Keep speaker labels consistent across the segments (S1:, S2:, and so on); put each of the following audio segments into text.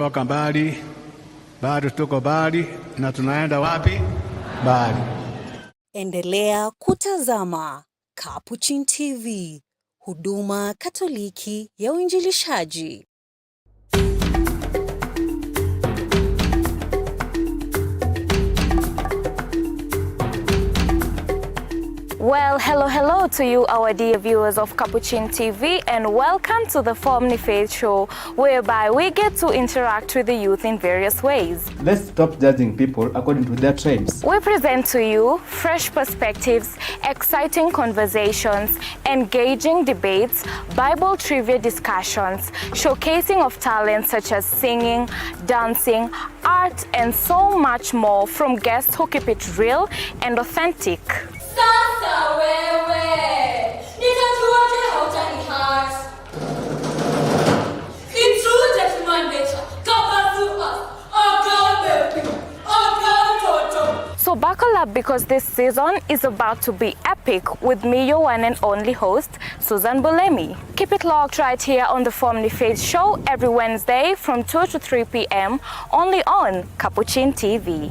S1: Toka mbali, bado tuko mbali na tunaenda wapi? Mbali.
S2: Endelea kutazama Capuchin TV, huduma Katoliki ya uinjilishaji.
S3: Well, hello to you, our dear viewers of Capuchin TV, and welcome to the Family Faith Show, whereby we get to interact with the youth in various ways.
S4: Let's stop judging people according to their tribes.
S3: We present to you fresh perspectives, exciting conversations, engaging debates, Bible trivia discussions, showcasing of talents such as singing, dancing, art, and so much more from guests who keep it real and authentic.
S5: Sasa wewe, nitajuaje hautanihat? It's true that human nature covers us.
S3: So buckle up, because this season is about to be epic with me, your one and only host, Susan Bulemi. Keep it locked right here on the Family Faith Show every Wednesday from 2 to 3 p.m. only on Capuchin TV.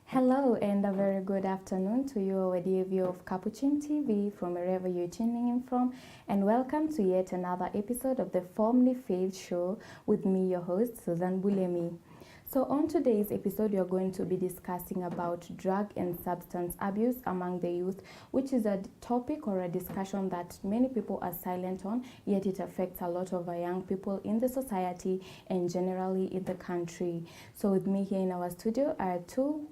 S3: Hello and a very good afternoon to you, our dear viewer of Capuchin TV from wherever you're tuning in from, and welcome to yet another episode of the Family Faith Show with me, your host, Susan Bulemi. So on today's episode, we are going to be discussing about drug and substance abuse among the youth, which is a topic or a discussion that many people are silent on, yet it affects a lot of our young people in the society and generally in the country. So with me here in our studio are two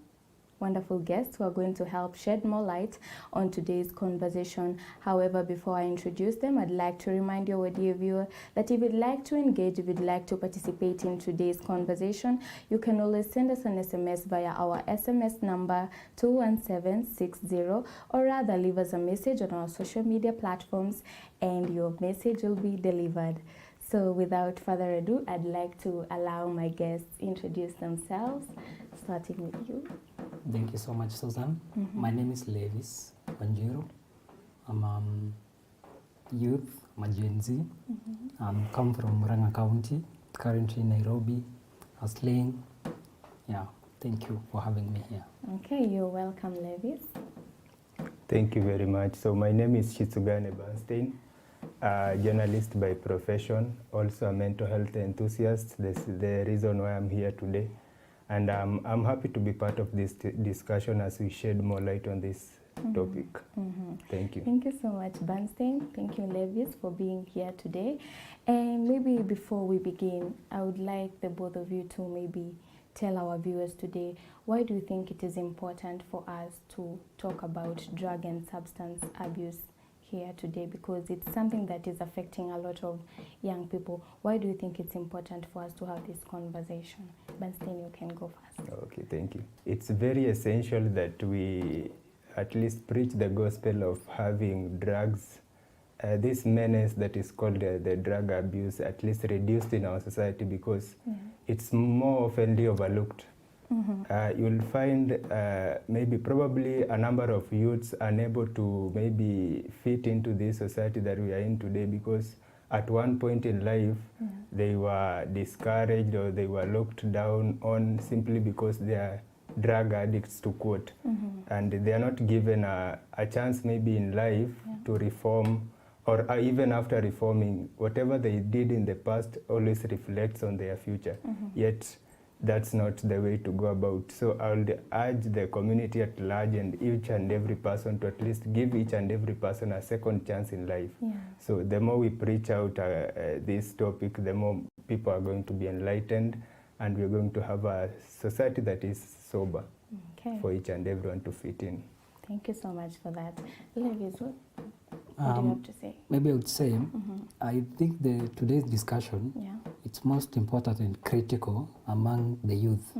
S3: wonderful guests who are going to help shed more light on today's conversation. However, before I introduce them, I'd like to remind you, our dear viewer, that if you'd like to engage, if you'd like to participate in today's conversation, you can always send us an SMS via our SMS number 21760, or rather leave us a message on our social media platforms and your message will be delivered. So without further ado, I'd like to allow my guests introduce themselves, starting with you.
S6: Thank you so much, Susan. My name is Levis Wanjiru. I'm youth, I'm a Gen Z. I'm come from Murang'a County, currently in Nairobi, hustling. Yeah, thank you for having me here.
S3: Okay, you're welcome, Levis.
S7: Thank you very much. So my name is Shitsugane Bernstein, a journalist by profession, also a mental health enthusiast. This is the reason why I'm here today. And I'm happy to be part of this discussion as we shed more light on this topic. Thank you.
S3: Thank you so much, Bernstein. Thank you, Levis, for being here today. And maybe before we begin, I would like the both of you to maybe tell our viewers today, why do you think it is important for us to talk about drug and substance abuse here today, because it's something that is affecting a lot of young people? Why do you think it's important for us to have this conversation? Bernstein, you can go first.
S7: Okay, thank you. It's very essential that we at least preach the gospel of having drugs, this menace that is called the drug abuse, at least reduced in our society, because it's more often overlooked. You'll find probably a number of youths unable to maybe fit into this society that we are in today, because at one point in life they were discouraged or they were looked down on simply because they are drug addicts, to quote, and they are not given a chance maybe in life to reform, or even after reforming, whatever they did in the past always reflects on their future. Yet that's not the way to go about. So I would urge the community at large and each and every person to at least give each and every person a second chance in life. So the more we preach out this topic, the more people are going to be enlightened, and we're going to have a society that is sober for each and everyone to fit in.
S3: Thank you so much for that. Levis, what do you have to say?
S6: Maybe I would say, I think today's discussion, it's most important and critical among the youth.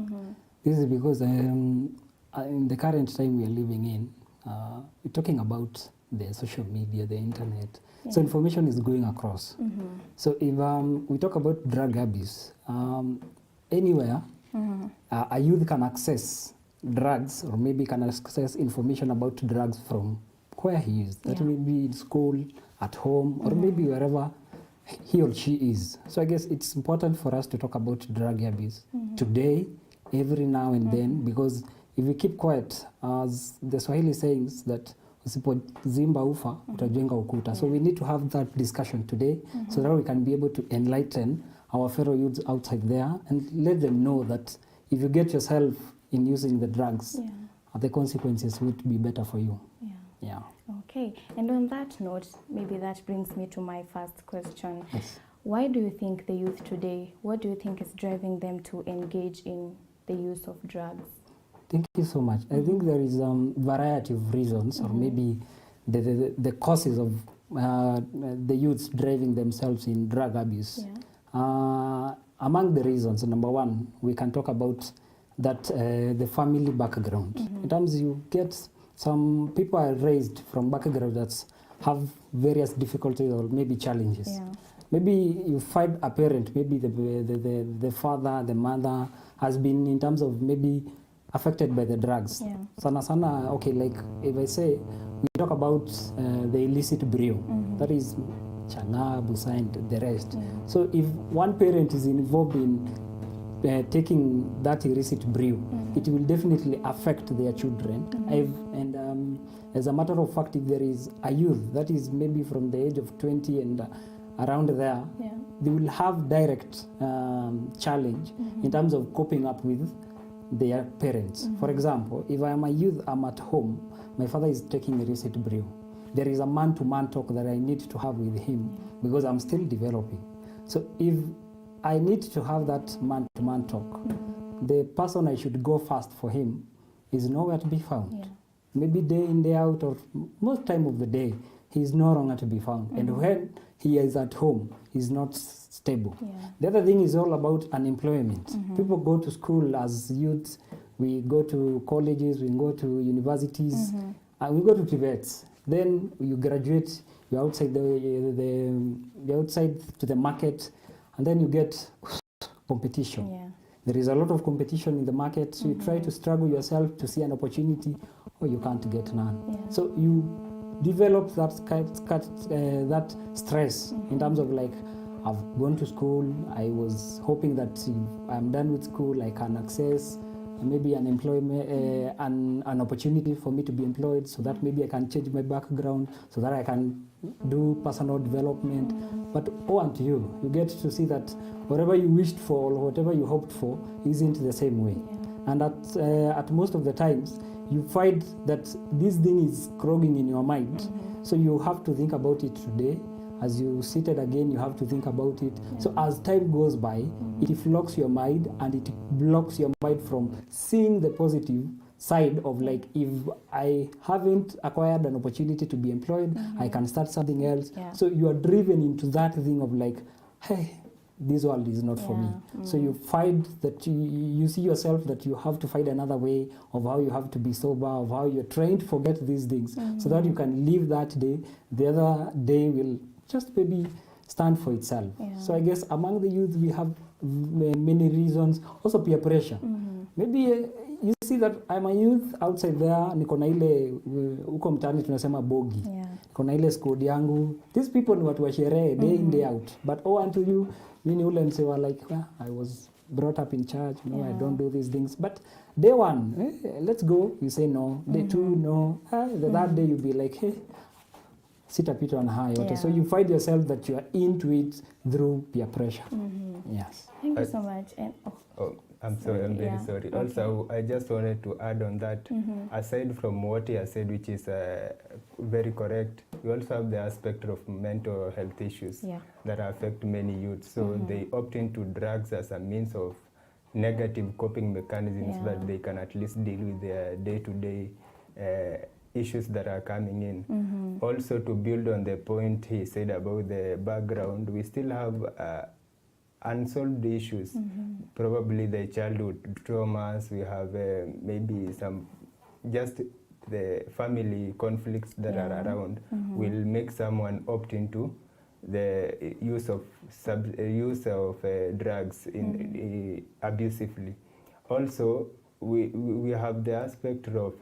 S6: This is because in the current time we are living in, we're talking about the social media, the internet. So information is going across. So if we talk about drug abuse, anywhere a youth can access drugs, or maybe can access information about drugs from where he is. That may be in school, at home, or maybe wherever he or she is. So I guess it's important for us to talk about drug abuse today, every now and then, because if we keep quiet, as the Swahili says that usipozimba ufa utajenga ukuta. So we need to have that discussion today so that we can be able to enlighten our fellow youths outside there and let them know that if you get yourself in using the drugs, the consequences would be better for you. Yeah.
S3: Okay, and on that note, maybe that brings me to my first question.
S6: Yes.
S3: Why do you think the youth today, what do you think is driving them to engage in the use of drugs?
S6: Thank you so much. I think there is a variety of reasons, or maybe the causes of the youths driving themselves in drug abuse. Among the reasons, number one, we can talk about that the family background. In terms you get some people are raised from backgrounds that have various difficulties or maybe challenges. Maybe you find a parent, maybe the father, the mother has been in terms of maybe affected by the drugs. Sana, okay, like if I say, we talk about the illicit brew, that is changa, busa, and the rest. So if one parent is involved in taking that illicit brew, it will definitely affect their children. As a matter of fact, if there is a youth that is maybe from the age of 20 and around there, they will have direct challenge in terms of coping up with their parents. For example, if I am a youth, I'm at home, my father is taking illicit brew. There is a man-to-man talk that I need to have with him because I'm still developing. So if I need to have that man-to-man talk, the person I should go first for him is nowhere to be found. Maybe day in, day out, or most time of the day, he is no longer to be found. And when he is at home, he's not stable. The other thing is all about unemployment. People go to school as youths, we go to colleges, we go to universities, and we go to TVETs. Then you graduate, you're outside you're outside to the market, and then you get competition. There is a lot of competition in the market, so you try to struggle yourself to see an opportunity, or you can't get none. So you develop that stress in terms of like, I've gone to school, I was hoping that if I'm done with school, I can access maybe an employment, an opportunity for me to be employed, so that maybe I can change my background, so that I can do personal development. But unto you, you get to see that whatever you wished for or whatever you hoped for isn't the same way. And at most of the times, you find that this thing is clogging in your mind. So you have to think about it today. As you seated again, you have to think about it. So as time goes by, it flocks your mind and it blocks your mind from seeing the positive side of like, if I haven't acquired an opportunity to be employed, I can start something else. So you are driven into that thing of like, hey, this world is not for me. So you find that you see yourself that you have to find another way of how you have to be sober, of how you're trying to forget these things so that you can live that day. The other day will just maybe stand for itself. So I guess among the youth we have many reasons. Also peer pressure. Maybe you see that I'm a youth outside there, niko na ile uko mtaani tunasema bogi. Niko na ile squad yangu. These people ni watu wa sherehe day in day out. But unto you, mini ule msewa like, I was brought up in church, I don't do these things. But day one, let's go, you say no. Day two, no. The third day you'll be like, hey, sitapita on high water. So you find yourself that you are into it through peer pressure. Yes.
S3: Thank you so much. And
S7: I'm sorry, I'm very sorry. Okay. Also, I just wanted to add on that, aside from what he has said, which is very correct, we also have the aspect of mental health issues that affect many youths. So they opt into drugs as a means of negative coping mechanisms so that they can at least deal with their day-to-day issues that are coming in. Also, to build on the point he said about the background, we still have unsolved issues, probably the childhood traumas, we have maybe some, just the family conflicts that are around will make someone opt into the use of drugs abusively. Also, we have the aspect of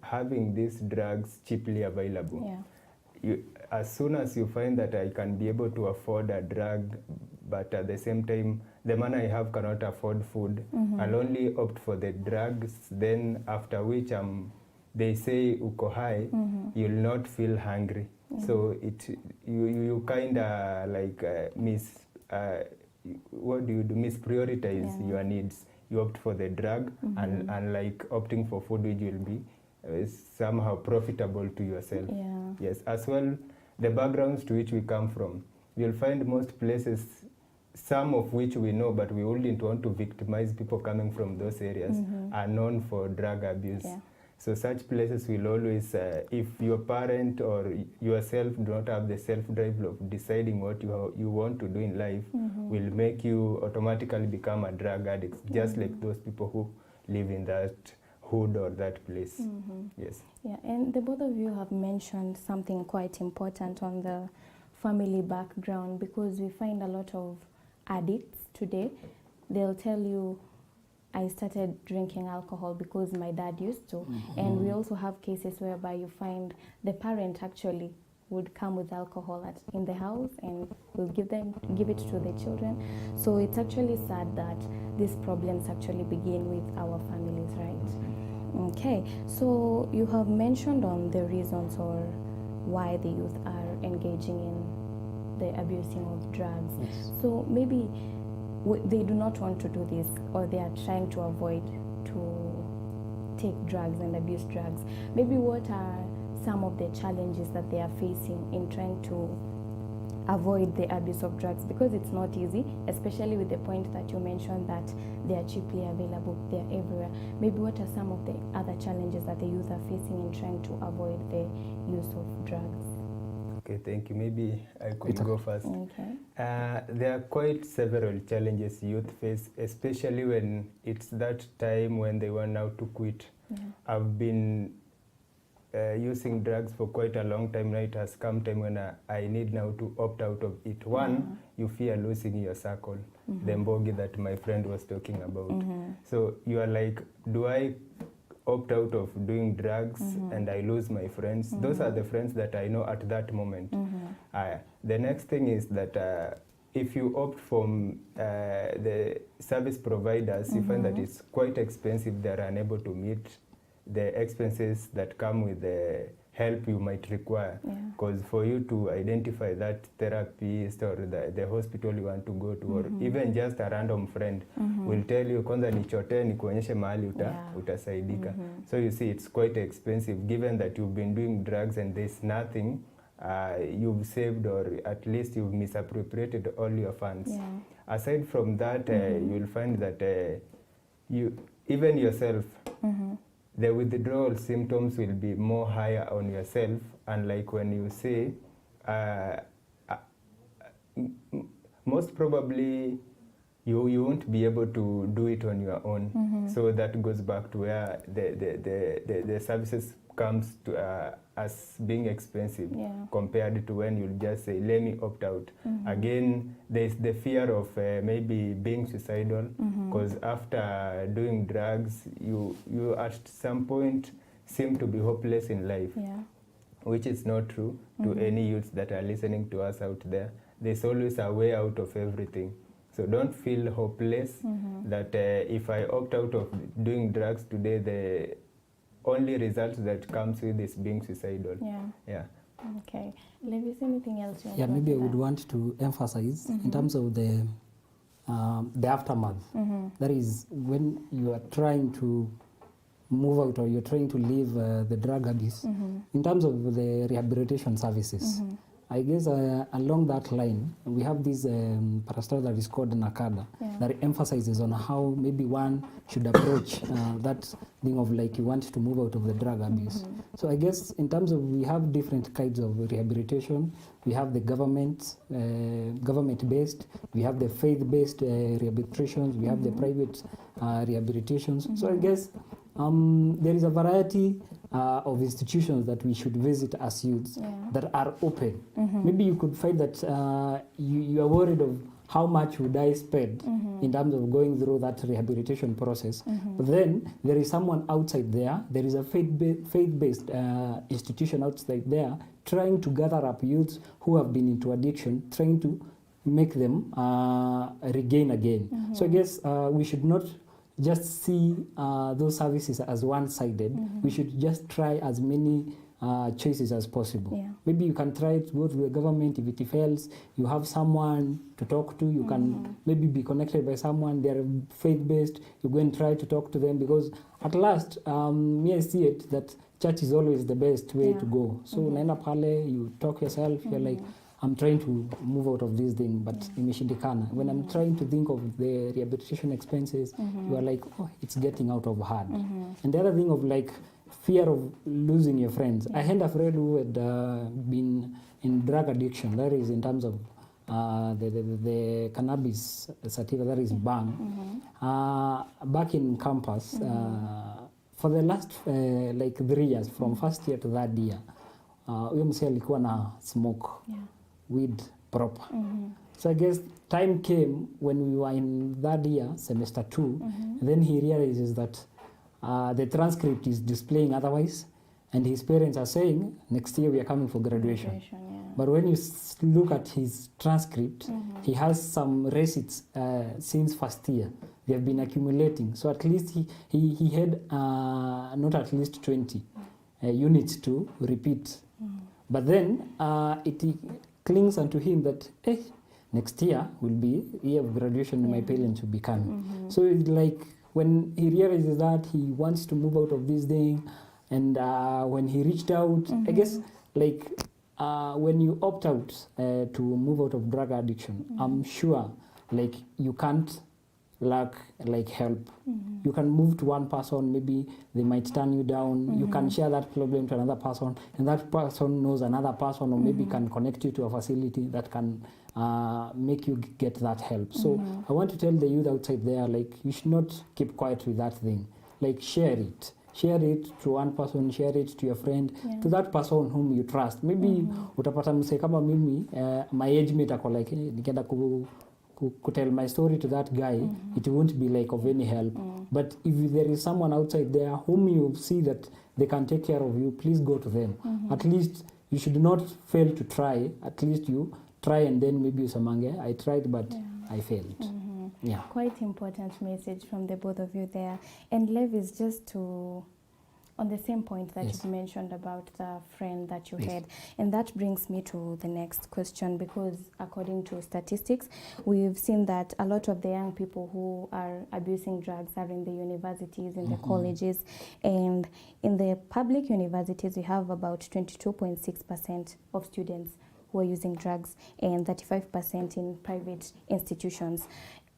S7: having these drugs cheaply available.
S3: Yeah.
S7: As soon as you find that I can be able to afford a drug, but at the same time, the man I have cannot afford food, I'll only opt for the drugs. Then after which they say uko high, you'll not feel hungry. So you kind of like what do you do? Misprioritize your needs. You opt for the drug, and like opting for food, which will be somehow profitable to yourself.
S3: Yeah.
S7: Yes, as well, the backgrounds to which we come from. You'll find most places, some of which we know, but we wouldn't want to victimize people coming from those areas, are known for drug abuse.
S3: Yeah.
S7: So such places will always, if your parent or yourself do not have the self-drive of deciding what you want to do in life, will make you automatically become a drug addict, just like those people who live in that hood or that place. Yes.
S3: Yeah, and the both of you have mentioned something quite important on the family background, because we find a lot of addicts today. They'll tell you, I started drinking alcohol because my dad used to. And we also have cases whereby you find the parent actually would come with alcohol in the house and will give it to the children. So it's actually sad that these problems actually begin with our families, right? Okay, so you have mentioned on the reasons or why the youth are engaging in the abusing of drugs.
S6: Yes.
S3: So maybe they do not want to do this, or they are trying to avoid to take drugs and abuse drugs. Maybe what are some of the challenges that they are facing in trying to avoid the abuse of drugs? Because it's not easy, especially with the point that you mentioned that they are cheaply available, they are everywhere. Maybe what are some of the other challenges that the youth are facing in trying to avoid the use of drugs?
S7: Okay, thank you. Maybe I could go first.
S3: Okay.
S7: There are quite several challenges youth face, especially when it's that time when they want now to quit. I've been using drugs for quite a long time now. It has come time when I need now to opt out of it. One, you fear losing your circle, the mbogi that my friend was talking about. So you are like, do I opt out of doing drugs and I lose my friends? Those are the friends that I know at that moment. The next thing is that if you opt from the service providers, you find that it's quite expensive. They're unable to meet the expenses that come with the help you might require. Because for you to identify that therapist or the hospital you want to go to, or even just a random friend will tell you, kwanza nichote nikuonyeshe mahali utasaidika. So you see, it's quite expensive, given that you've been doing drugs and there's nothing you've saved, or at least you've misappropriated all your funds. Aside from that, you'll find that you, even yourself, the withdrawal symptoms will be more higher on yourself, unlike when you say, most probably you won't be able to do it on your own. So that goes back to where the services comes to as being expensive compared to when you just say, let me opt out. Again, there's the fear of maybe being suicidal, because after doing drugs, you at some point seem to be hopeless in life, which is not true to any youths that are listening to us out there. There's always a way out of everything. So don't feel hopeless that if I opt out of doing drugs today, the only result that comes with is being suicidal. Okay.
S3: Levi, is anything else you want to
S6: maybe I would want to emphasize in terms of the aftermath. That is, when you are trying to move out or you're trying to leave the drug abuse, in terms of the rehabilitation services, I guess along that line, we have this parastatal that is called NACADA that emphasizes on how maybe one should approach that thing of like you want to move out of the drug abuse. So I guess in terms of, we have different kinds of rehabilitation. We have the government-based, we have the faith-based rehabilitations, we have the private rehabilitations. So I guess there is a variety of institutions that we should visit as youths that are open. Maybe you could find that you are worried of how much would I spend in terms of going through that rehabilitation process. But then there is someone outside there, there is a faith-based institution outside there trying to gather up youths who have been into addiction, trying to make them regain again. So I guess we should not just see those services as one-sided. We should just try as many choices as possible.
S3: Yeah.
S6: Maybe you can try to go to the government. If it fails, you have someone to talk to. You can maybe be connected by someone. They're faith-based. You go and try to talk to them, because at last, me I see it that church is always the best way to go. So naenda pale, you talk yourself. You're like, I'm trying to move out of this thing, but imeshindikana. When I'm trying to think of the rehabilitation expenses, you are like, oh, it's getting out of hand. And the other thing of like fear of losing your friends. I had a friend who had been in drug addiction. That is in terms of the cannabis sativa, that is bang. Back in campus, for the last like 3 years, from first year to third year, huyo msee alikuwa na smoke weed proper. So I guess time came when we were in that year, semester 2, and then he realizes that the transcript is displaying otherwise, and his parents are saying next year we are coming for graduation. But when you look at his transcript, he has some receipts since first year. They have been accumulating. So at least he had not at least 20 units to repeat. But then it clings unto him that next year will be year of graduation, my parents will be coming. So it's like when he realizes that he wants to move out of this thing, and when he reached out, I guess like when you opt out to move out of drug addiction, I'm sure like you can't lack like help. You can move to one person, maybe they might turn you down. You can share that problem to another person, and that person knows another person, or maybe can connect you to a facility that can make you get that help. So I want to tell the youth outside there, like, you should not keep quiet with that thing. Like, share it. Share it to one person, share it to your friend, to that person whom you trust. Maybe utapata mse kama mimi, my age mate ako like, nikienda could tell my story to that guy, it won't be like of any help. But if there is someone outside there whom you see that they can take care of you, please go to them. At least you should not fail to try. At least you try, and then maybe you samange, I tried but I failed. Yeah.
S3: Quite important message from the both of you there. And Lev, is just to on the same point that you mentioned about the friend that you had. And that brings me to the next question, because according to statistics, we've seen that a lot of the young people who are abusing drugs are in the universities, in the colleges, and in the public universities, we have about 22.6% of students who are using drugs and 35% in private institutions.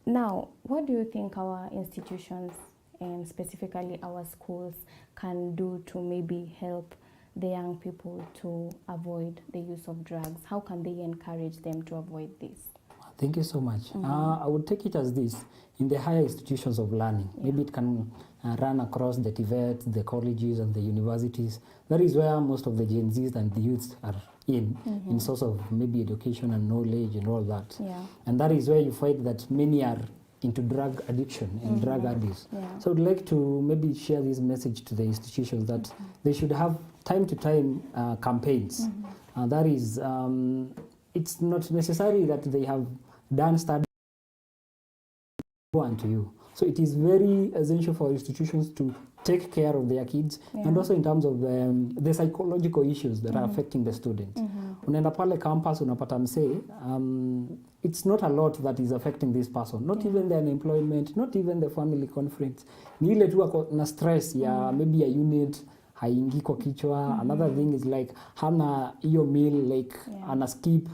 S3: Now, what do you think our institutions, and specifically our schools, can do to maybe help the young people to avoid the use of drugs? How can they encourage them to avoid this?
S6: Thank you so much. I would take it as this. In the higher institutions of learning, maybe it can run across the TVET, the colleges and the universities. That is where most of the Gen Zs and the youths are in source of maybe education and knowledge and all that. And that is where you find that many are into drug addiction and drug abuse. So I'd like to maybe share this message to the institutions that they should have time to time campaigns. That is, it's not necessary that they have done studies to you. So it is very essential for institutions to take care of their kids, and also in terms of the psychological issues that are affecting the students. Unaenda pale campus, unapata msee, it's not a lot that is affecting this person, not even the unemployment, not even the family conference. Ni ile tu ako na stress ya maybe a unit haingi kwa kichwa. Another thing is like hana hiyo meal, like ana skip,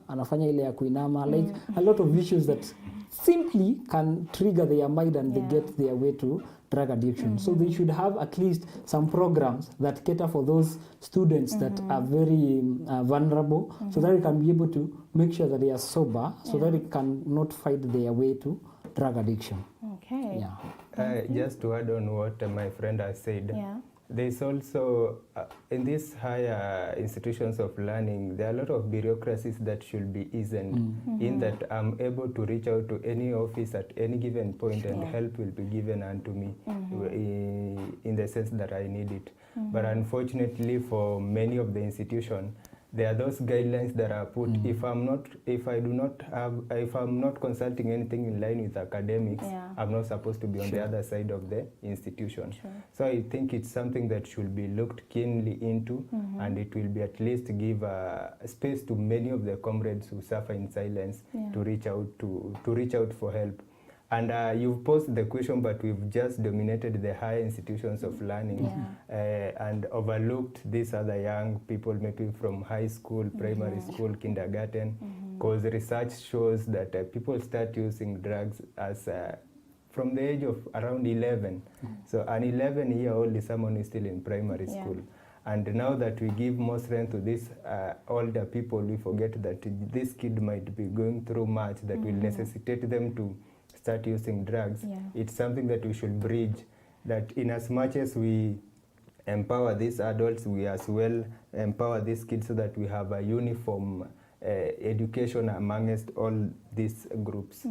S6: anafanya ile ya kuinama, like a lot of issues that simply can trigger their mind and they get their way to drug addiction. So they should have at least some programs that cater for those students that are very vulnerable, so that they can be able to make sure that they are sober, so that they can not fight their way to drug addiction.
S3: Okay.
S7: Just to add on what my friend has said, There's also, in these higher institutions of learning, there are a lot of bureaucracies that should be eased in that I'm able to reach out to any office at any given point and help will be given unto me in the sense that I need it. But unfortunately for many of the institutions, there are those guidelines that are put. If I'm not consulting anything in line with academics, I'm not supposed to be on the other side of the institution. So I think it's something that should be looked keenly into, and it will be at least give space to many of the comrades who suffer in silence to reach out for help. And you've posed the question, but we've just dominated the higher institutions of learning and overlooked these other young people, maybe from high school, primary school, kindergarten, because research shows that people start using drugs as from the age of around 11. So an 11-year-old is someone who is still in primary school. And now that we give more strength to these older people, we forget that this kid might be going through much that will necessitate them to start using drugs. It's something that we should bridge, that in as much as we empower these adults, we as well empower these kids so that we have a uniform education amongst all these groups.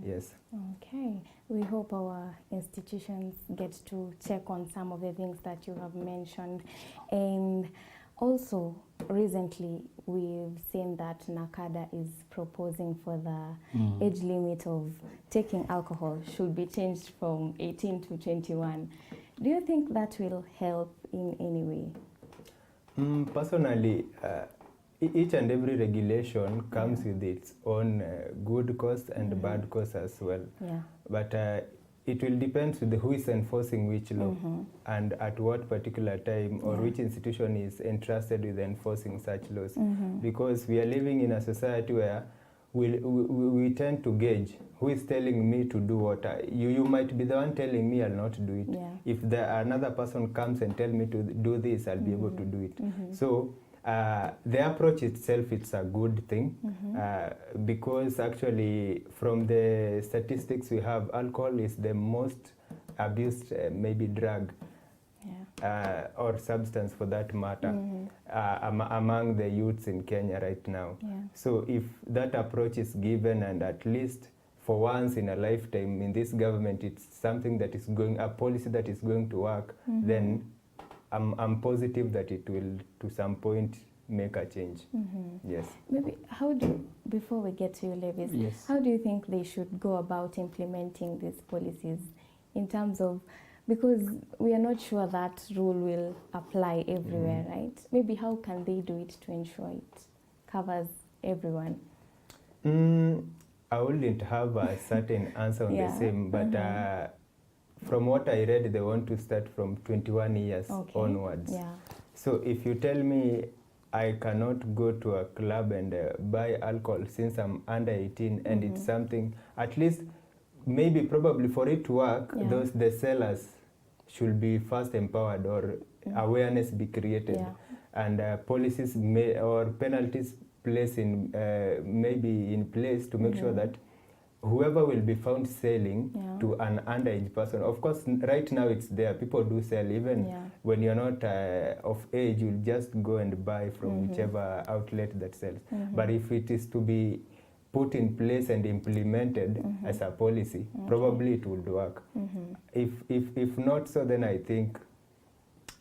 S7: Yes.
S3: Okay. We hope our institutions get to check on some of the things that you have mentioned. And also, recently, we've seen that NACADA is proposing for the age limit of taking alcohol should be changed from 18 to 21. Do you think that will help in any way?
S7: Personally, each and every regulation comes with its own good cost and bad cost as well. But it will depend on who is enforcing which law and at what particular time or which institution is entrusted with enforcing such laws. Because we are living in a society where we tend to gauge who is telling me to do what. You might be the one telling me I'll not do it. If another person comes and tells me to do this, I'll be able to do it. So the approach itself, it's a good thing because actually from the statistics we have, alcohol is the most abused maybe drug or substance for that matter among the youths in Kenya right now. So if that approach is given, and at least for once in a lifetime in this government, it's something that is a policy that is going to work, then I'm positive that it will, to some point, make a change. Yes.
S3: Maybe before we get to you, Levis, how do you think they should go about implementing these policies in terms of, because we are not sure that rule will apply everywhere, right? Maybe how can they do it to ensure it covers everyone?
S7: I wouldn't have a certain answer on the same, but from what I read, they want to start from 21 years onwards. So if you tell me I cannot go to a club and buy alcohol since I'm under 18 and it's something, at least maybe probably for it to work, the sellers should be first empowered or awareness be created and policies or penalties placed in maybe in place to make sure that whoever will be found selling to an underage person, of course, right now it's there. People do sell. Even when you're not of age, you'll just go and buy from whichever outlet that sells. But if it is to be put in place and implemented as a policy, probably it would work. If not so, then I think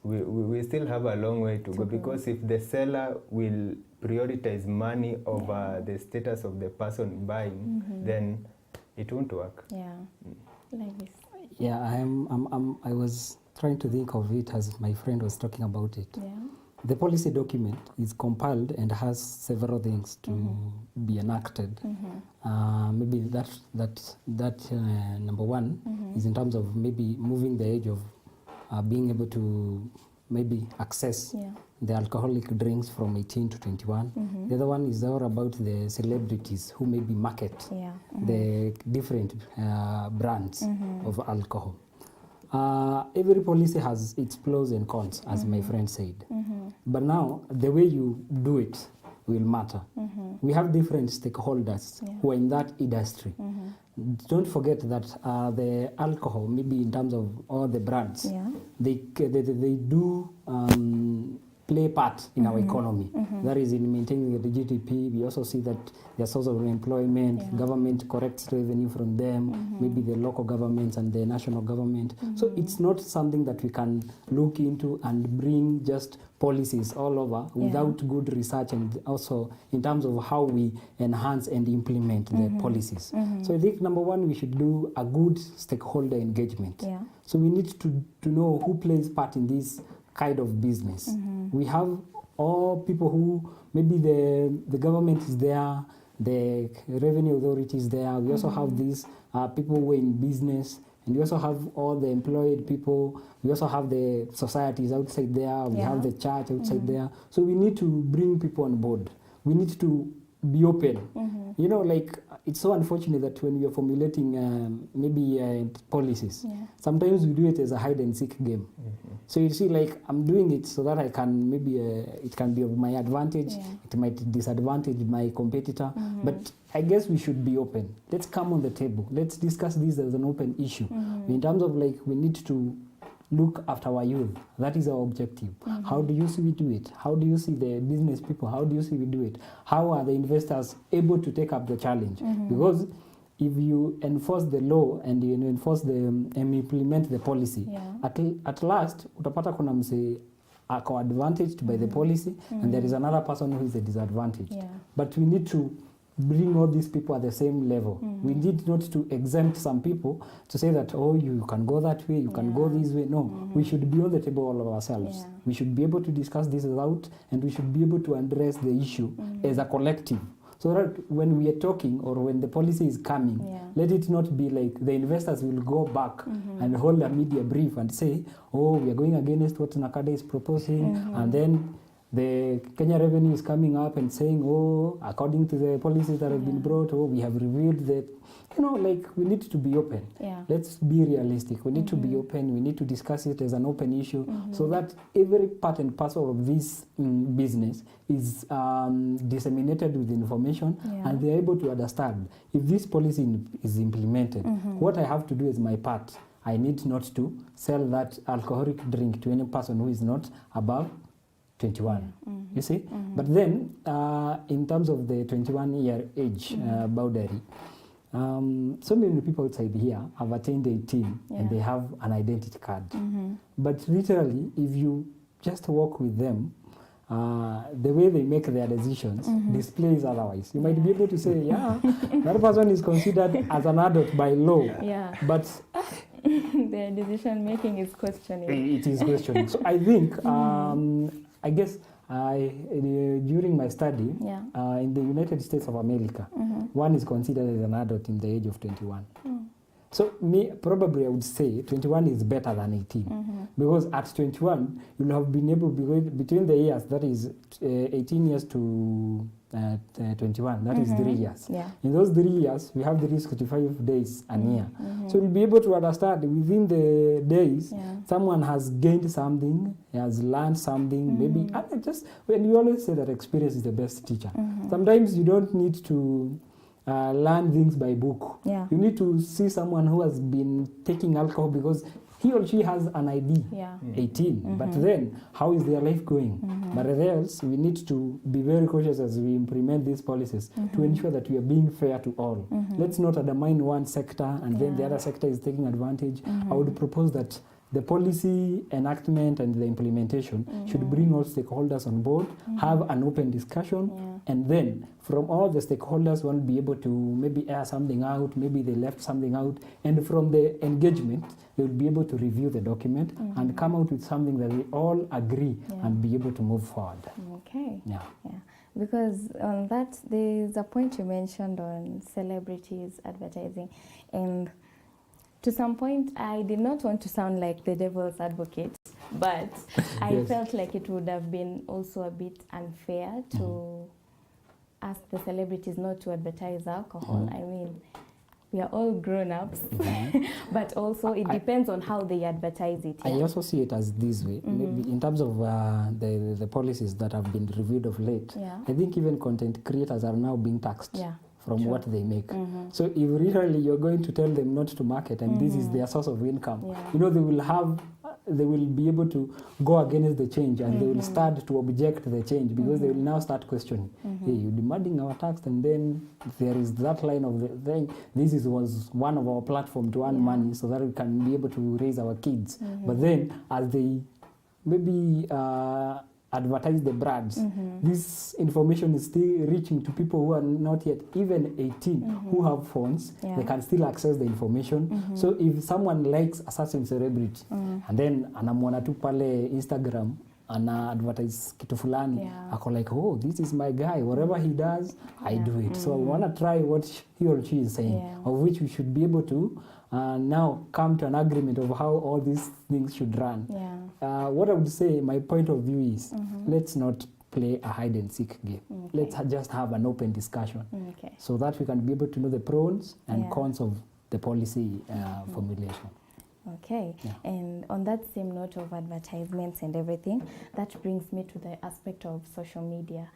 S7: we still have a long way to go, because if the seller will prioritize money over the status of the person buying, then it won't work.
S3: Like this.
S6: I was trying to think of it as my friend was talking about it. The policy document is compiled and has several things to be enacted. Maybe that number one is in terms of maybe moving the age of being able to maybe access the alcoholic drinks from 18 to 21. The other one is all about the celebrities who maybe market the different brands of alcohol. Every policy has its pros and cons, as my friend said. But now, the way you do it will matter. We have different stakeholders who are in that industry. don't forget that the alcohol, maybe in terms of all the brands, they do play part in our economy. That is in maintaining the GDP. We also see that their source of employment, government collects revenue from them, maybe the local governments and the national government. So it's not something that we can look into and bring just policies all over without good research, and also in terms of how we enhance and implement the policies. So I think number one, we should do a good stakeholder engagement. So we need to know who plays part in this kind of business. We have all people who, maybe the government is there, the revenue authority is there. We also have these people who are in business, and we also have all the employed people. We also have the societies outside there. We have the church outside there. So we need to bring people on board. We need to be open. You know, like, it's so unfortunate that when we are formulating maybe policies, sometimes we do it as a hide and seek game. So you see, like, I'm doing it so that I can, maybe it can be of my advantage, it might disadvantage my competitor, but I guess we should be open. Let's come on the table. Let's discuss this as an open issue. In terms of, like, we need to look after our youth. That is our objective. How do you see we do it? How do you see the business people? How do you see we do it? How are the investors able to take up the challenge? Because if you enforce the law and you enforce and implement the policy, at last, utapata kuna mse ako advantaged by the policy, and there is another person who is a disadvantaged. But we need to bring all these people at the same level. We need not to exempt some people to say that, oh, you can go that way, you can go this way. No, we should be on the table all of ourselves. We should be able to discuss this out, and we should be able to address the issue as a collective. So that when we are talking, or when the policy is coming, let it not be like the investors will go back and hold a media brief and say, oh, we are going against what Nakada is proposing, and then the Kenya Revenue is coming up and saying, oh, according to the policies that have been brought, oh, we have reviewed that. You know, like, we need to be open. Let's be realistic. We need to be open. We need to discuss it as an open issue, so that every part and parcel of this business is disseminated with information, and they're able to understand if this policy is implemented, what I have to do is my part. I need not to sell that alcoholic drink to any person who is not above 21, you see? But then, in terms of the 21-year age boundary, so many people outside here have attained 18 and they have an identity card. But literally, if you just walk with them, the way they make their decisions displays otherwise. You might be able to say, yeah, that person is considered as an adult by law, but
S3: their decision making is questioning.
S6: It is questioning. So I think, I guess during my study in the United States of America, one is considered as an adult in the age of 21. So probably I would say 21 is better than 18, because at 21 you'll have been able, between the years, that is 18 years to 21, that is 3 years. In those 3 years, we have the 65 days a year. So you'll be able to understand within the days, someone has gained something, has learned something, maybe, just when you always say that experience is the best teacher. Sometimes you don't need to learn things by book. You need to see someone who has been taking alcohol because he or she has an ID, 18. But then, how is their life going? But else, we need to be very cautious as we implement these policies to ensure that we are being fair to all. Let's not undermine one sector and then the other sector is taking advantage. I would propose that the policy enactment and the implementation should bring all stakeholders on board, have an open discussion, and then from all the stakeholders, one will be able to maybe air something out, maybe they left something out, and from the engagement, they will be able to review the document and come out with something that we all agree and be able to move forward.
S3: Okay. Because on that, there's a point you mentioned on celebrities advertising, and to some point, I did not want to sound like the devil's advocate, but I felt like it would have been also a bit unfair to ask the celebrities not to advertise alcohol. I mean, we are all grown-ups, but also it depends on how they advertise it.
S6: I also see it as this way, maybe in terms of the policies that have been reviewed of late. I think even content creators are now being taxed from what they make. So if really you're going to tell them not to market and this is their source of income, you know, they will be able to go against the change and they will start to object the change because they will now start questioning, hey, you're demanding our tax and then there is that line of the thing. This was one of our platform to earn money so that we can be able to raise our kids. But then as they maybe advertise the brands, this information is still reaching to people who are not yet even 18, who have phones. They can still access the information. So if someone likes a certain celebrity and then anamwona tu pale Instagram ana advertise kitu fulani, ako like, oh, this is my guy, whatever he does, I do it. So I want to try what he or she is saying, of which we should be able to now come to an agreement of how all these things should run. What I would say, my point of view is, let's not play a hide and seek game. Let's just have an open discussion so that we can be able to know the pros and cons of the policy formulation.
S3: Okay, and on that same note of advertisements and everything, that brings me to the aspect of social media.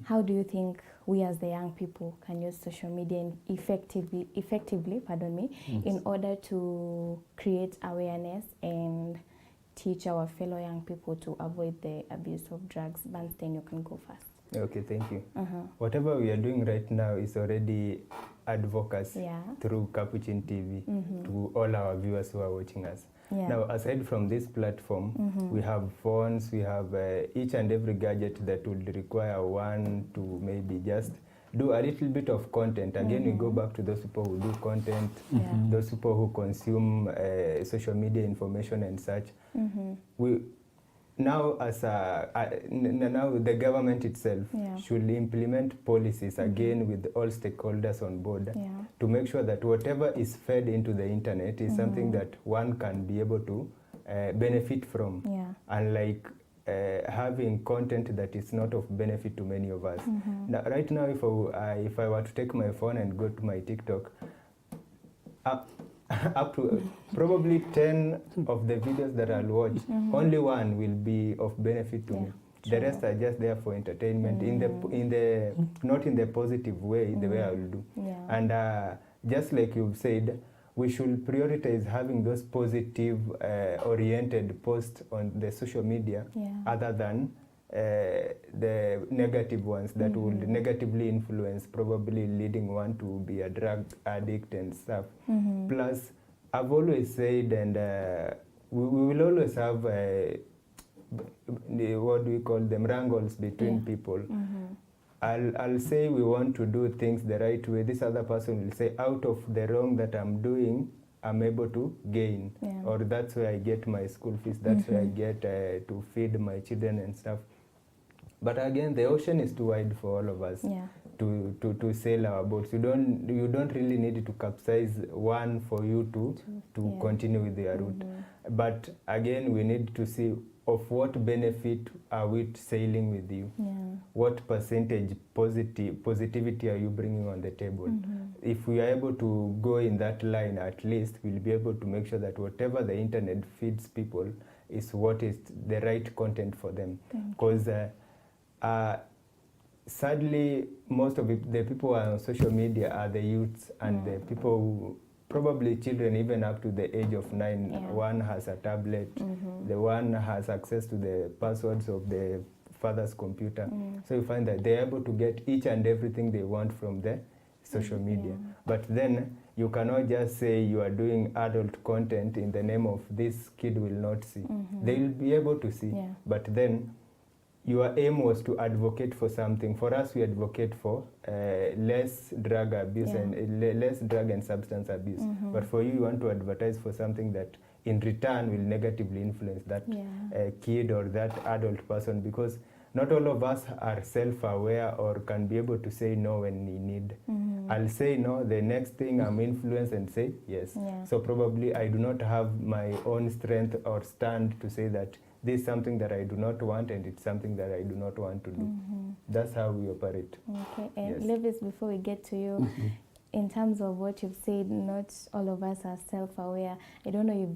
S3: How do you think we as the young people can use social media effectively, in order to create awareness and teach our fellow young people to avoid the abuse of drugs? Banstein, you can go first.
S7: Okay, thank you. Whatever we are doing right now is already advocacy through Capuchin TV to all our viewers who are watching us. Now, aside from this platform, we have phones, we have each and every gadget that would require one to maybe just do a little bit of content. Again, we go back to those people who do content, those people who consume social media information and such. We now, as now the government itself should implement policies again with all stakeholders on board to make sure that whatever is fed into the internet is something that one can be able to benefit from, unlike having content that is not of benefit to many of us. Now, right now, if I were to take my phone and go to my TikTok, up to probably 10 of the videos that I'll watch, only one will be of benefit to me. The rest are just there for entertainment, not in the positive way, the way I will do. And just like you've said, we should prioritize having those positive oriented posts on the social media other than the negative ones that would negatively influence, probably leading one to be a drug addict and stuff. Plus, I've always said, and we will always have what do we call them, wrangles between people. I'll say we want to do things the right way. This other person will say, out of the wrong that I'm doing, I'm able to gain, or that's where I get my school fees, that's where I get to feed my children and stuff. But again, the ocean is too wide for all of us to sail our boats. You don't really need to capsize one for you to continue with your route. But again, we need to see of what benefit are we sailing with you? What percentage positivity are you bringing on the table? If we are able to go in that line, at least we'll be able to make sure that whatever the internet feeds people is what is the right content for them. Because sadly, most of the people on social media are the youths and the people who, probably children even up to the age of 9. One has a tablet, the one has access to the passwords of the father's computer. So you find that they're able to get each and everything they want from the social media. But then you cannot just say you are doing adult content in the name of this kid will not see. They will be able to see, but then your aim was to advocate for something. For us, we advocate for less drug abuse and less drug and substance abuse. But for you, you want to advertise for something that in return will negatively influence that kid or that adult person, because not all of us are self-aware or can be able to say no when we need. I'll say no, the next thing I'm influenced and say yes. So probably I do not have my own strength or stand to say that this is something that I do not want and it's something that I do not want to do. That's how we operate.
S3: Okay, and Levis, before we get to you, in terms of what you've said, not all of us are self-aware. I don't know if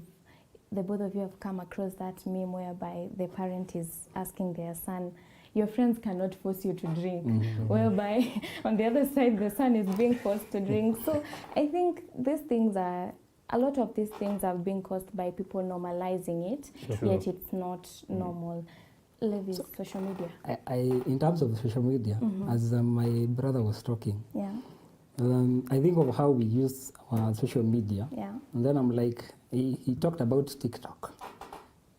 S3: the both of you have come across that meme whereby the parent is asking their son, your friends cannot force you to drink, whereby on the other side the son is being forced to drink. So I think a lot of these things are being caused by people normalizing it, yet it's not normal. Levis, social media.
S6: In terms of social media, as my brother was talking, I think of how we use social media, and then I'm like, he talked about TikTok.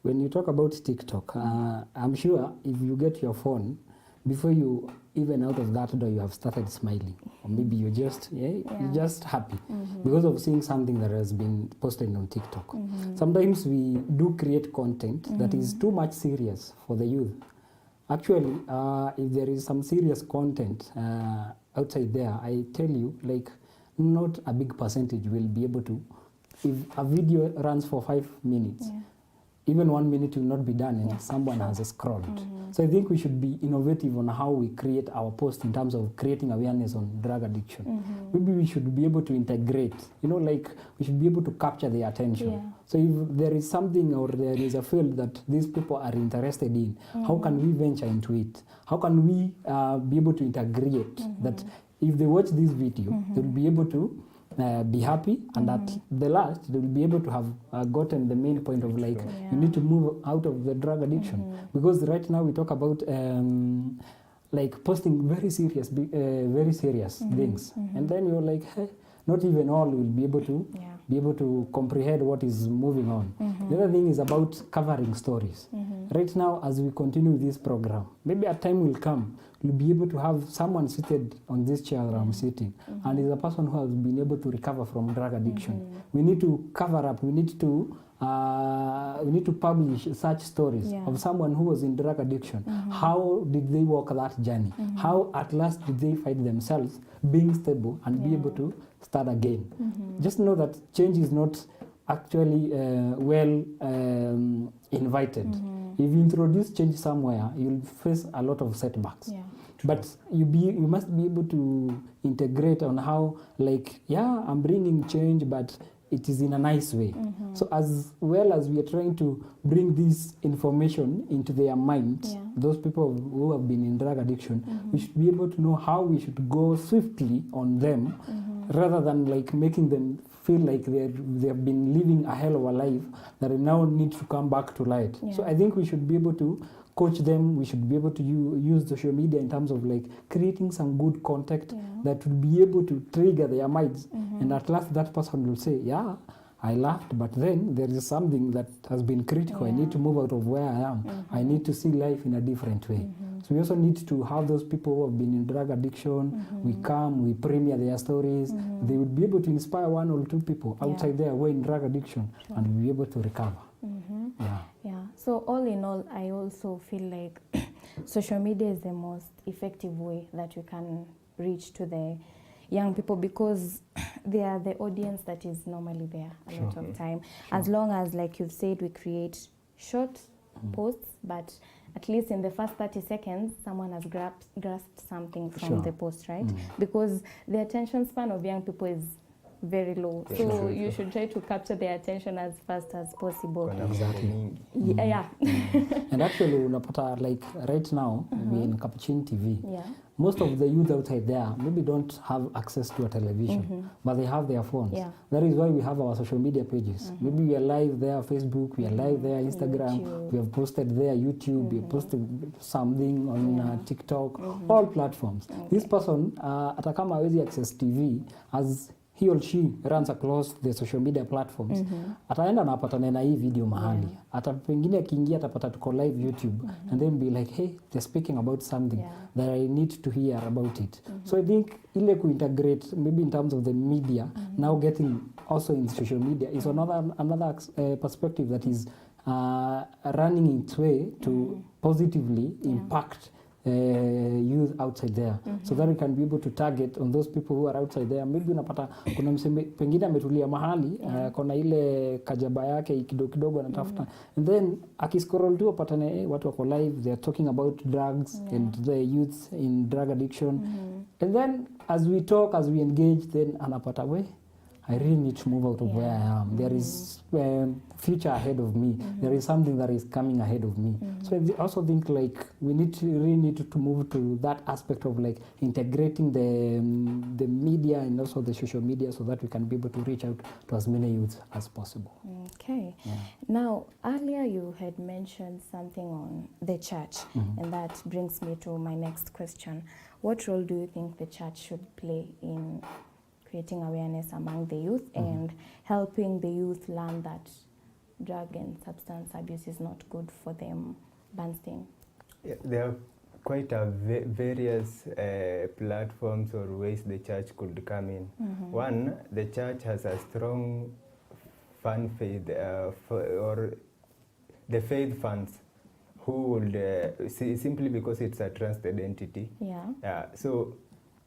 S6: When you talk about TikTok, I'm sure if you get your phone, before you even out of that door, you have started smiling, or maybe you're just you're just happy because of seeing something that has been posted on TikTok. Sometimes we do create content that is too much serious for the youth. Actually, if there is some serious content outside there, I tell you, like, not a big percentage will be able to. If a video runs for 5 minutes, even 1 minute will not be done and someone has scrolled. So I think we should be innovative on how we create our post in terms of creating awareness on drug addiction. Maybe we should be able to integrate, like we should be able to capture their attention. So if there is something or there is a field that these people are interested in, how can we venture into it? How can we be able to integrate that if they watch this video, they'll be able to be happy, and at the last they will be able to have gotten the main point of like you need to move out of the drug addiction, because right now we talk about like posting very serious things, and then you're like, hey, not even all will be able to comprehend what is moving on. The other thing is about covering stories. Right now, as we continue this program, maybe a time will come we'll be able to have someone seated on this chair that I'm sitting, and is a person who has been able to recover from drug addiction. We need to cover up. We need to publish such stories of someone who was in drug addiction. How did they walk that journey? How at last did they find themselves being stable and be able to start again? Just know that change is not actually invited. If you introduce change somewhere, you'll face a lot of setbacks. But you must be able to integrate on how, like, I'm bringing change, but it is in a nice way. So as well as we are trying to bring this information into their minds, those people who have been in drug addiction, we should be able to know how we should go swiftly on them, rather than like making them feel like they have been living a hell of a life that they now need to come back to light. So I think we should be able to coach them. We should be able to use social media in terms of like creating some good content that will be able to trigger their minds, and at last that person will say, I laughed, but then there is something that has been critical. I need to move out of where I am. I need to see life in a different way. So we also need to have those people who have been in drug addiction. We come, we premiere their stories. They would be able to inspire 1 or 2 people outside there who are in drug addiction, and be able to recover.
S3: So all in all, I also feel like social media is the most effective way that you can reach to the young people, because they are the audience that is normally there a lot of time. As long as, like you've said, we create short posts, but at least in the first 30 seconds, someone has grasped something from the post, right? Because the attention span of young people is very low. So you should try to capture their attention as fast as possible.
S6: Exactly. And actually, unapata, like right now, we in Capuchin TV. Most of the youth outside there maybe don't have access to a television, but they have their phones. That is why we have our social media pages. Maybe we are live there, Facebook, we are live there, Instagram, YouTube. We have posted there, YouTube, we have posted something on TikTok, all platforms. This person, atakama hawezi access TV, as he or she runs across the social media platforms, ataenda na apatane na hii video mahali. Ata pengine akiingia atapata tuko live YouTube, and then be like, hey, they're speaking about something that I need to hear about it. So I think ile integrate maybe in terms of the media, now getting also in social media is another perspective that is running its way to positively impact youth outside there, so that we can be able to target on those people who are outside there. Maybe unapata kuna mseme pengine ametulia mahali kona ile kajaba yake kidogo anatafuta, and then akiscroll tu apatane watu wako live, they are talking about drugs and the youth in drug addiction, and then as we talk, as we engage, then anapata I really need to move out of where I am. There is future ahead of me. There is something that is coming ahead of me. So I also think like we really need to move to that aspect of like integrating the media and also the social media so that we can be able to reach out to as many youths as possible.
S3: Okay.
S6: Yeah.
S3: Now, earlier you had mentioned something on the church, and that brings me to my next question. What role do you think the church should play in creating awareness among the youth and helping the youth learn that drug and substance abuse is not good for them? Bernstein?
S7: Yeah, there are quite a various platforms or ways the church could come in. One, the church has a strong fund faith or the faith funds who would simply because it's a trusted entity.
S3: Yeah.
S7: So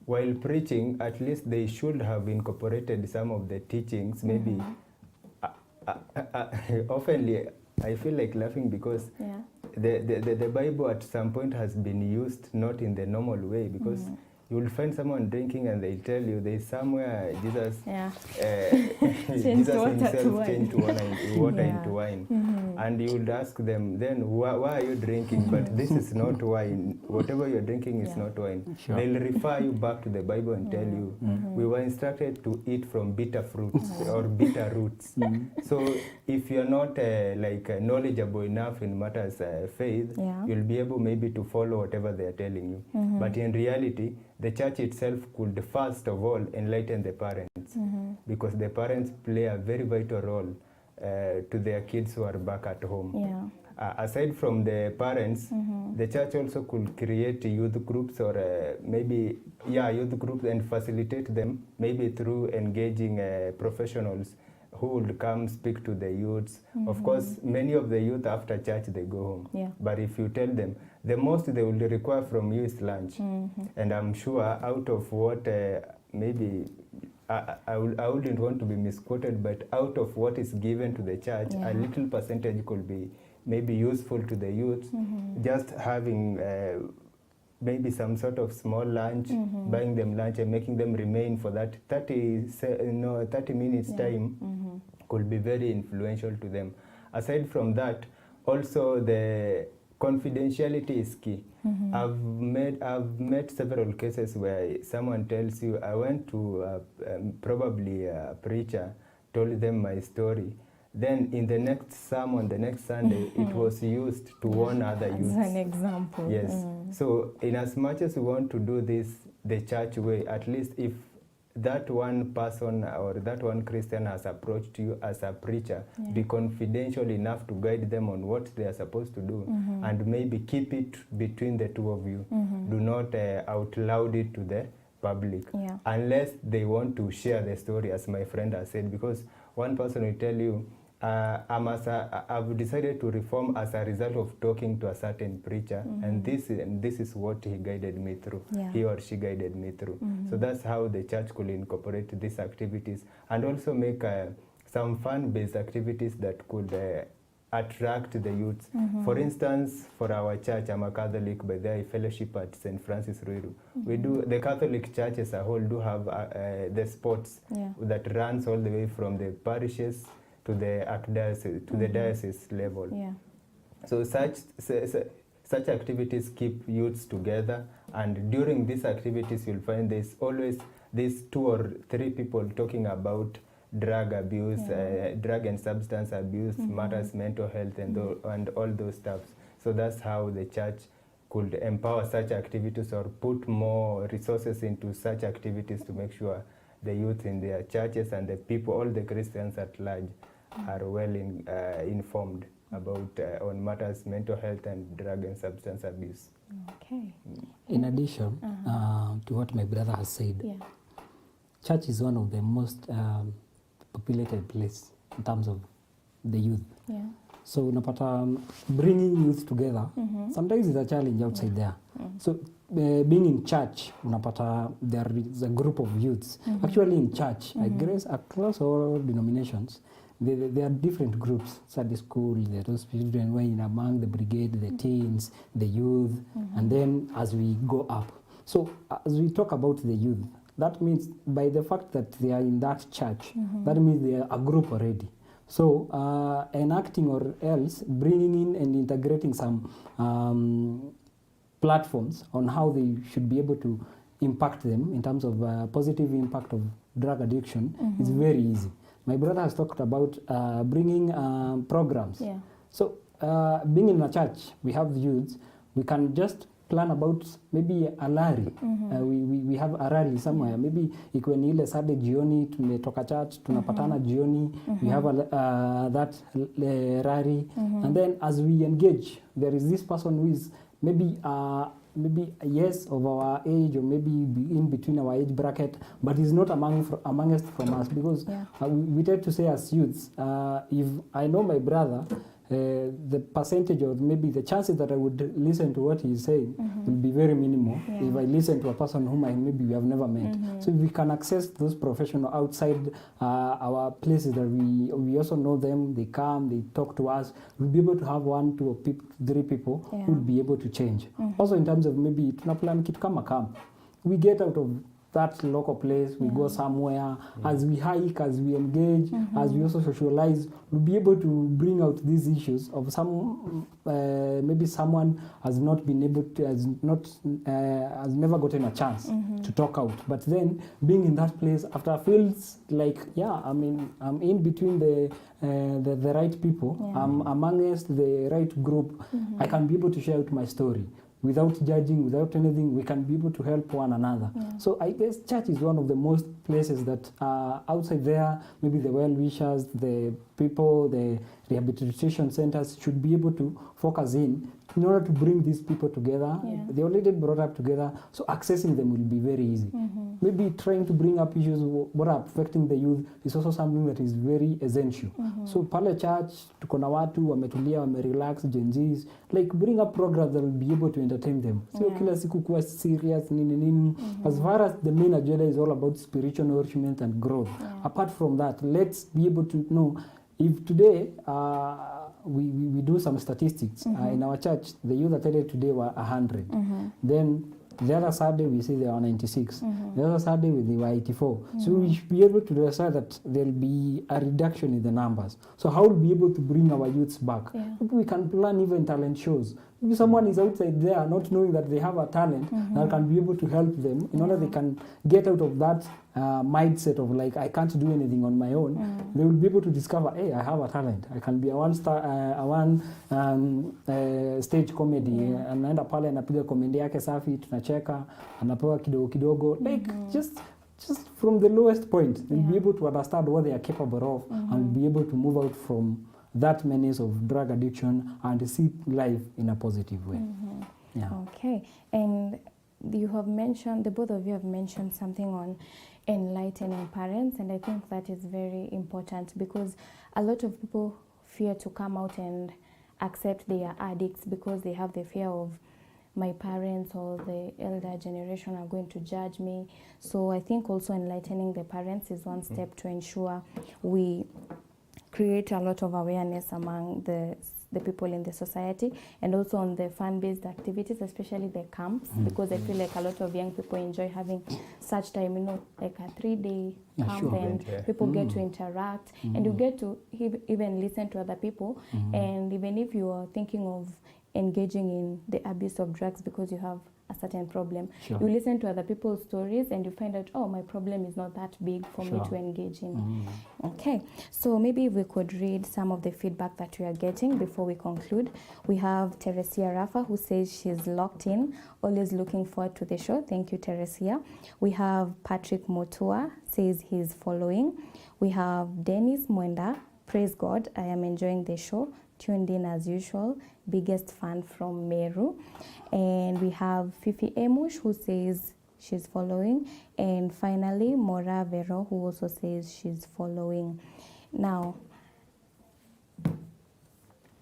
S7: while preaching, at least they should have incorporated some of the teachings. Maybe oftenly I feel like laughing because the Bible at some point has been used not in the normal way, because you will find someone drinking and they tell you there's somewhere Jesus Jesus himself changed water into wine. And you would ask them, then why are you drinking? But this is not wine. Whatever you're drinking is not wine.
S6: Sure.
S7: They'll refer you back to the Bible and tell you, we were instructed to eat from bitter fruits or bitter roots. So if you're not knowledgeable enough in matters faith, you'll be able maybe to follow whatever they're telling you. But in reality, the church itself could first of all enlighten the parents, because the parents play a very vital role to their kids who are back at home. Aside from the parents, the church also could create youth groups or youth groups and facilitate them, maybe through engaging professionals who would come speak to the youths. Of course, many of the youth after church, they go home. But if you tell them, the most they will require from you is lunch. And I'm sure out of what maybe, I wouldn't want to be misquoted, but out of what is given to the church, a little percentage could be maybe useful to the youth. Just having maybe some sort of small lunch, buying them lunch and making them remain for that 30 minutes time could be very influential to them. Aside from that, also the confidentiality is key. I've met several cases where someone tells you, I went to probably a preacher, told them my story. Then in the next sermon, the next Sunday, it was used to warn other youths.
S3: As an example.
S7: Yes. So in as much as we want to do this the church way, at least if that one person or that one Christian has approached you as a preacher, be confidential enough to guide them on what they are supposed to do, and maybe keep it between the two of you. Do not out loud it to the public, unless they want to share the story, as my friend has said, because one person will tell you, I've decided to reform as a result of talking to a certain preacher, and this is what he guided me through. He or she guided me through. So that's how the church could incorporate these activities, and also make some fun-based activities that could attract the youths. For instance, for our church, I'm a Catholic, but I fellowship at St. Francis Ruiru. We do, the Catholic Church as a whole do have the sports that runs all the way from the parishes to the archdiocese, to the diocese level. So such activities keep youths together, and during these activities you'll find there's always these 2 or 3 people talking about drug abuse, drug and substance abuse, matters, mental health, and all those stuff. So that's how the church could empower such activities or put more resources into such activities to make sure the youth in their churches and the people, all the Christians at large, are well informed about on matters mental health and drug and substance abuse.
S3: Okay.
S6: In addition to what my brother has said, church is one of the most populated place in terms of the youth. So unapata bringing youth together sometimes is a challenge outside there. So being in church, unapata there is a group of youths. Actually in church, I guess across all denominations, there are different groups. Sunday school, there are those children when among the brigade, the teens, the youth, and then as we go up. So as we talk about the youth, that means by the fact that they are in that church, that means they are a group already. So enacting or else bringing in and integrating some platforms on how they should be able to impact them in terms of positive impact of drug addiction is very easy. My brother has talked about bringing programs.
S3: Yeah.
S6: So being in a church, we have youths, we can just plan about maybe a rally. We have a rally somewhere. Maybe ikuwe ni ile Saturday jioni tumetoka church tunapatana jioni. We have that rally, and then as we engage, there is this person who is maybe a yes of our age or maybe in between our age bracket, but is not amongst from us, because we tend to say as youths, if I know my brother, the percentage or maybe the chances that I would listen to what he is saying will be very minimal if I listen to a person whom maybe we have never met. So if we can access those professionals outside our places that we also know them, they come, they talk to us, we'll be able to have 1, 2 or 3 people who will be able to change. Also in terms of maybe tunaplan kitu kama camp, we get out of that local place, we go somewhere, as we hike, as we engage, as we also socialize, we'll be able to bring out these issues of some, maybe someone has not been able to, has never gotten a chance to talk out. But then being in that place after feels like, I mean, I'm in between the right people, I'm amongst the right group, I can be able to share out my story. Without judging, without anything, we can be able to help one another. So I guess church is one of the most places that outside there, maybe the well-wishers, the people, the rehabilitation centers should be able to focus in order to bring these people together. They already brought up together, so accessing them will be very easy. Maybe trying to bring up issues what are affecting the youth is also something that is very essential. So pale church, tuko na watu, wametulia, wamerelax, Gen Zs, like bring up programs that will be able to entertain them. So kila siku kuwa serious, nini. As far as the main agenda is all about spiritual nourishment and growth. Apart from that, let's be able to know if today we do some statistics in our church, the youth attended today were 100. Then the other Saturday we say they are 96. The other Saturday they were 84. So we should be able to decide that there will be a reduction in the numbers. So how will we be able to bring our youths back? We can plan even talent shows. If someone is outside there not knowing that they have a talent that can be able to help them in order they can get out of that mindset of like I can't do anything on my own, they will be able to discover, hey, I have a talent. I can be a one stage comedy. Anaenda pale anapiga comedy yake safi, tunacheka, anapewa kidogo kidogo, like just from the lowest point, they'll be able to understand what they are capable of and be able to move out from that menace of drug addiction and see life in a positive way.
S3: Okay, and you have mentioned, the both of you have mentioned something on enlightening parents, and I think that is very important because a lot of people fear to come out and accept they are addicts because they have the fear of my parents or the elder generation are going to judge me. So I think also enlightening the parents is one step to ensure we create a lot of awareness among the people in the society, and also on the fun-based activities, especially the camps, because I feel like a lot of young people enjoy having such time, you know, like a 3-day camp, and people get to interact, and you get to even listen to other people, and even if you are thinking of engaging in the abuse of drugs because you have a certain problem, you listen to other people's stories and you find out, oh, my problem is not that big for me to engage in. Okay, so maybe if we could read some of the feedback that we are getting before we conclude. We have Teresia Rafa who says she's locked in, always looking forward to the show. Thank you, Teresia. We have Patrick Motua says he's following. We have Dennis Mwenda, praise God, I am enjoying the show, tuned in as usual, biggest fan from Meru. And we have Fifi Emush who says she's following, and finally Mora Vero who also says she's following. Now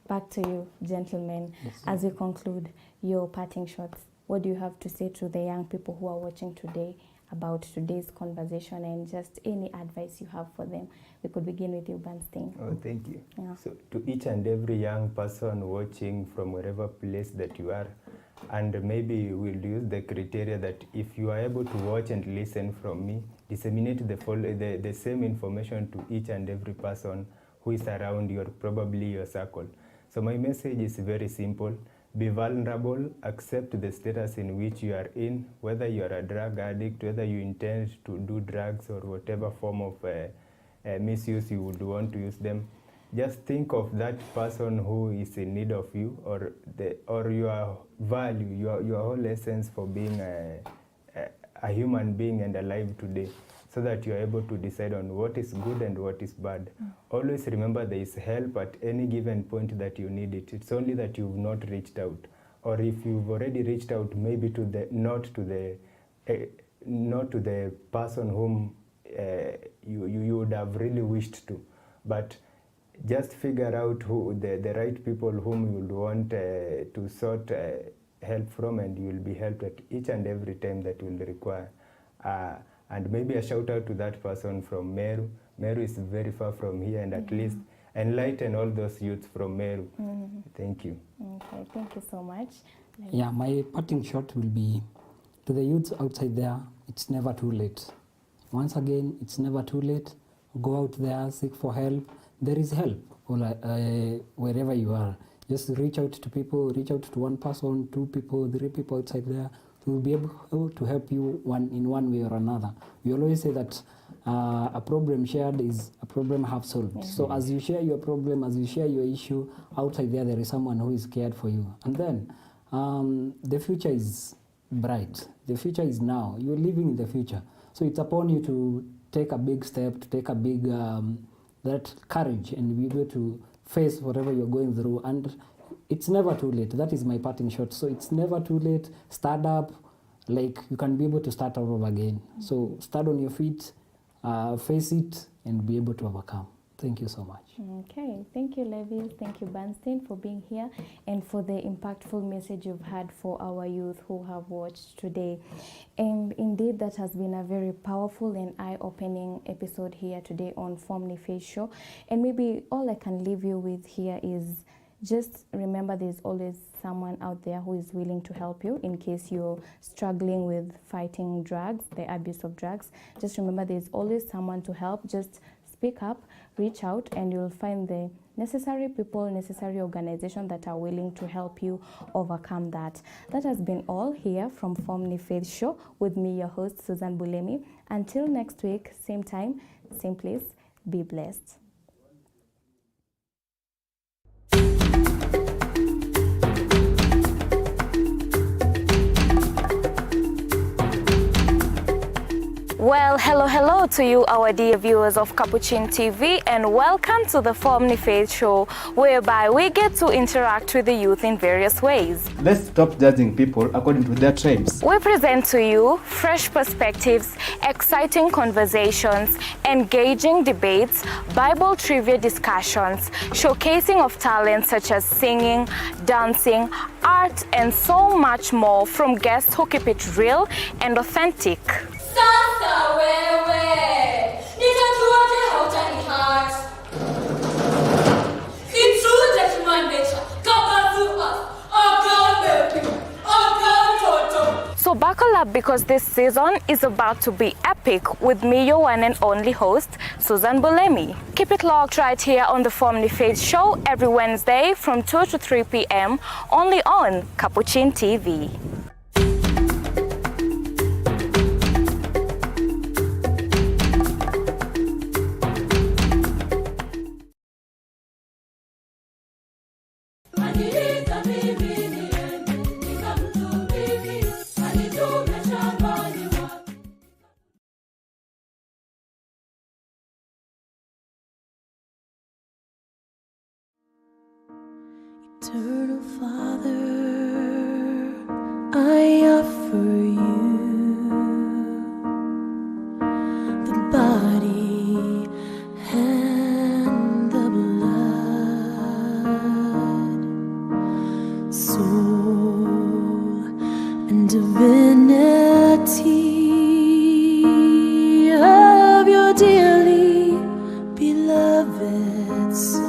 S3: back to you, gentlemen. As we conclude, your parting shots, what do you have to say to the young people who are watching today about today's conversation, and just any advice you have for them? We could begin with you, Bernstein.
S7: Oh, thank you. So to each and every young person watching from wherever place that you are, And maybe we'll use the criteria that if you are able to watch and listen from me, disseminate the same information to each and every person who is around you, or probably your circle. So my message is very simple. Be vulnerable, accept the status in which you are in, whether you are a drug addict, whether you intend to do drugs or whatever form of misuse you would want to use them. Just think of that person who is in need of you, or your value, your whole essence for being a human being and alive today, so that you are able to decide on what is good and what is bad. Always remember there is help at any given point that you need it. It's only that you've not reached out, or if you've already reached out, maybe not to the person whom you would have really wished to, but just figure out who the right people whom you would want to sort help from, and you will be helped at each and every time that you will require. And maybe a shout out to that person from Meru. Meru is very far from here, and at least enlighten all those youths from Meru. Thank you.
S3: Okay, thank you so much.
S6: Yeah, my parting shot will be to the youths outside there, it's never too late. Once again, it's never too late. Go out there, seek for help. There is help wherever you are. Just reach out to people, reach out to one person, 2 people, 3 people outside there. Will be able to help you in one way or another. We always say that a problem shared is a problem half solved. So as you share your problem, as you share your issue, outside there is someone who is cared for you. And then the future is bright. The future is now. You're living in the future. So it's upon you to take a big step, to take a big that courage, and be able to face whatever you're going through. And it's never too late. That is my parting shot. So it's never too late. Start up. Like, you can be able to start all over again. So start on your feet, face it, and be able to overcome. Thank you so much.
S3: Okay, thank you, Levi. Thank you, Bernstein, for being here and for the impactful message you've had for our youth who have watched today. And indeed, that has been a very powerful and eye-opening episode here today on Formally Face Show. And maybe all I can leave you with here is just remember there's always someone out there who is willing to help you in case you're struggling with fighting drugs, the abuse of drugs. Just remember there's always someone to help. Just speak up, reach out, and you'll find the necessary people, necessary organizations that are willing to help you overcome that. That has been all here from Formally Faith Show with me, your host, Susan Bulemi. Until next week, same time, same place, be blessed.
S2: Well, hello to you, our dear viewers of Capuchin TV, and welcome to the Formally Faith Show, whereby we get to interact with the youth in various ways.
S4: Let's stop judging people according to their tribes.
S2: We present to you fresh perspectives, exciting conversations, engaging debates, Bible trivia discussions, showcasing of talents such as singing, dancing, art, and so much more from guests who keep it real and authentic.
S5: Sasa wewe, nitajuaje hautanihat? It's true that human nature covers us,
S2: So buckle up, because this season is about to be epic with me, your one and only host, Susan Bulemi. Keep it locked right here on the Formally Faith Show every Wednesday from 2 to 3 p.m. only on Capuchin TV.
S8: Eternal Father, I offer you the body and the blood, soul and divinity of your dearly beloved Son.